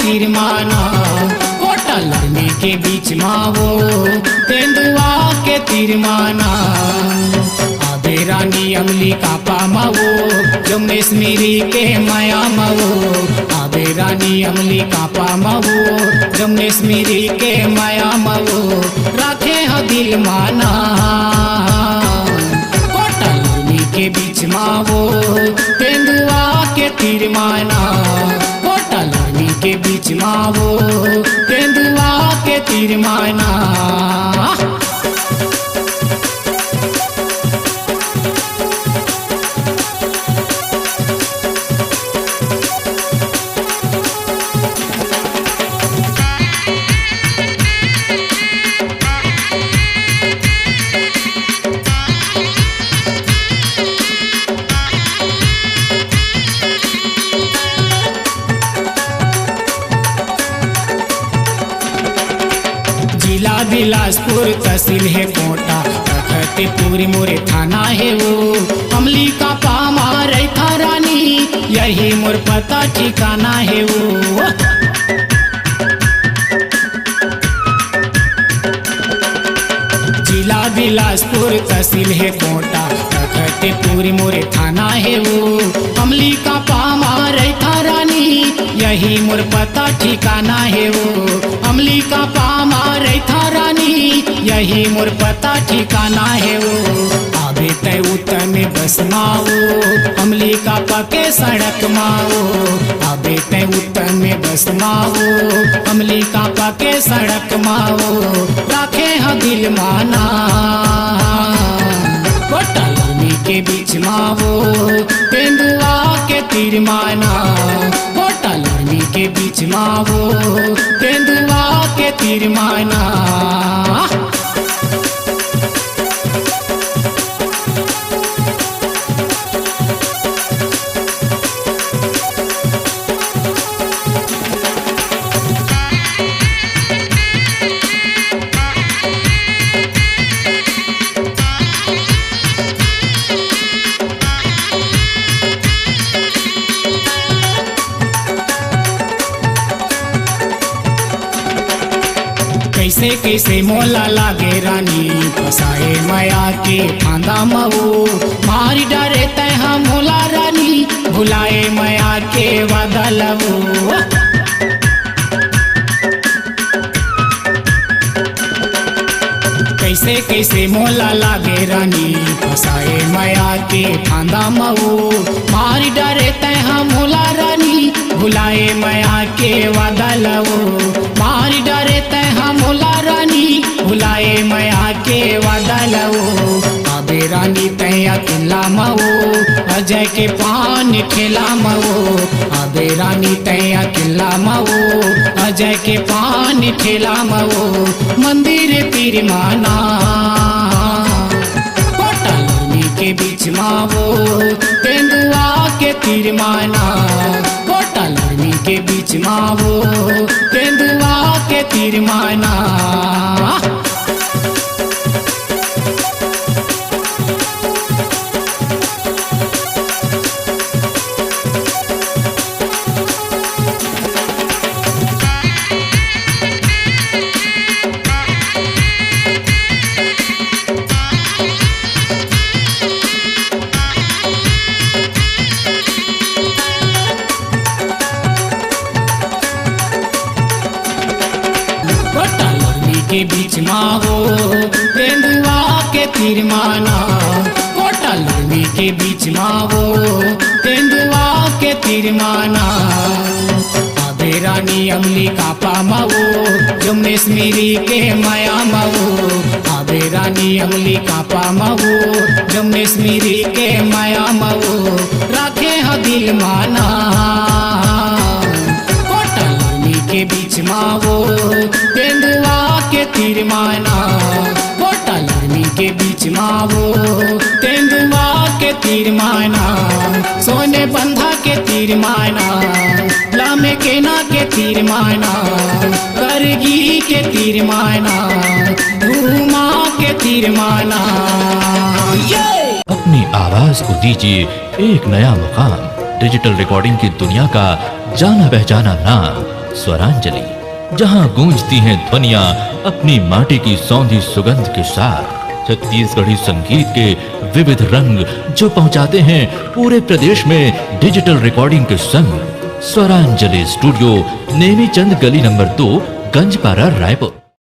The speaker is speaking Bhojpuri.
तीर माना कोटा लड़ने के बीच मावो तेंदुआ के तीर माना आबे रानी अमली का पामावो जमनेश मेरी के माया मावो आबे रानी अमली का पामावो जमनेश मेरी के माया मावो राखे ह दिल माना कोटा लड़ने के बीच मावो तेंदुआ के तीर माना कोटा लड़ने के बीच मावो तेंदुआ के तीर माना जिला बिलासपुर तहसील है कोटा रखते पूरी मोरे थाना है वो अमली का पामा रेखा रानी यही मोर पता ठिकाना है वो जिला बिलासपुर तहसील है कोटा रखते पूरी मोरे थाना है वो अमली का पामा रेखा रानी यही मोर पता ठिकाना है वो अमली का पामा रेखा रानी यही मोर पता ठिकाना है वो आबे तय उतर में बस माओ अमली का पके सड़क माओ आबे तय उतर में बस माओ अमली का पके सड़क माओ राखे ह दिल माना कोटा लड़ने के बीच मावो तेंदुआ के तीर माना कोटा लड़ने के बीच मावो तेंदुआ के तीर माना कैसे कैसे मोला लागे रानी फसाए माया के फांदा मऊ मारी डरे तय मोला रानी भुलाए माया के वादा लवो कैसे कैसे मोला लागे रानी फसाए माया के फांदा मऊ मारी डरे तय मोला रानी भुलाए माया के वादा लवो मारी डरे तय मोला रानी भुलाए माया के वादा लवो आबे रानी तैया किला मवो अजय के पान खेला मवो आबे रानी तैया किला मवो अजय के पान खेला मवो मंदिर तीर माना कोटा लड़ने के बीच मावो तेंदुआ के तीर माना कोटा लड़ने के बीच मावो तेंदुआ के तीर माना के बीच मावो तेंदुआ के तीर माना कोटा लड़ने के बीच मावो तेंदुआ के तीर माना आबे रानी अमली का पामावो जमनेश मेरी के माया मावो आबे रानी अमली का पामावो जमनेश मेरी के माया मावो राखे ह दिल माना कोटा लड़ने के बीच मावो तेंदुआ के तीर माना कोटा लड़ने के बीच मावो तेंदुआ के तीर माना सोने बंधा के तीर माना लामे केना के तीर माना करगी के तीर माना धूमा के तीर माना अपनी आवाज को दीजिए एक नया मुकाम। डिजिटल रिकॉर्डिंग की दुनिया का जाना पहचाना नाम स्वरांजलि, जहां गूंजती हैं ध्वनियां अपनी माटी की सौंधी सुगंध के साथ। छत्तीसगढ़ी संगीत के विविध रंग जो पहुंचाते हैं पूरे प्रदेश में डिजिटल रिकॉर्डिंग के संग। स्वरांजलि स्टूडियो, नेमीचंद गली नंबर 2, गंजपारा, रायपुर।